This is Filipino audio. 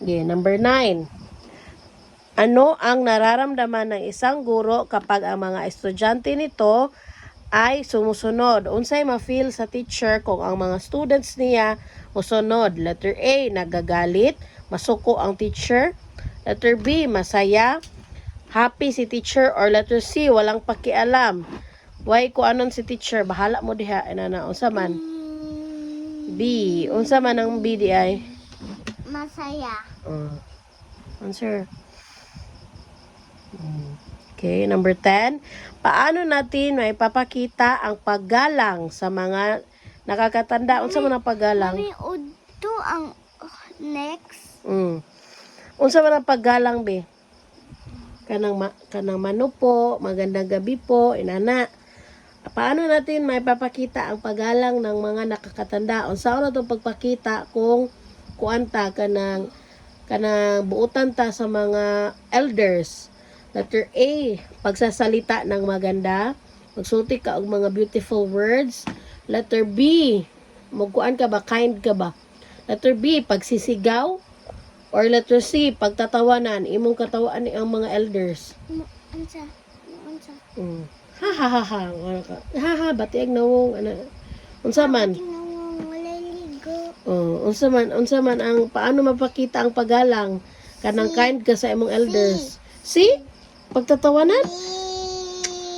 Okay, number 9. Ano ang nararamdaman ng isang guro kapag ang mga estudyante nito ay sumusunod? Unsay ma-feel sa teacher kung ang mga students niya musunod? Letter A, nagagalit, masuko ang teacher. Letter B, masaya, happy si teacher. Or letter C, walang pakialam. Why ko anon si teacher? Bahala mo diha. Inana, unsa man? B. Unsa man ang B di ay? Masaya. Answer. Okay, number 10. Paano natin may papakita ang paggalang sa mga nakakatanda? Unsa man ang paggalang? Mami, udto ang next. Unsa man ang paggalang, be? Kanang manupo, magandang gabi po, inana. Paano natin may papakita ang paggalang ng mga nakakatanda? Unsa na itong pagpakita kung kuanta kanang buutan ta sa mga elders? Letter A, pagsasalita ng maganda. Magsulti ka og mga beautiful words. Letter B, magkuan ka ba? Kind ka ba? Letter B, pagsisigaw. Or letter C, pagtatawanan. Imong katawaan ang mga elders. Unsa? Ha ha ha ha. Ha ha, batiag nawong. Unsa man? Tinawang walay ligo. Unsa man ang paano mapakita ang paggalang kanang kind ka sa imong elders? See? Pagtatawanan?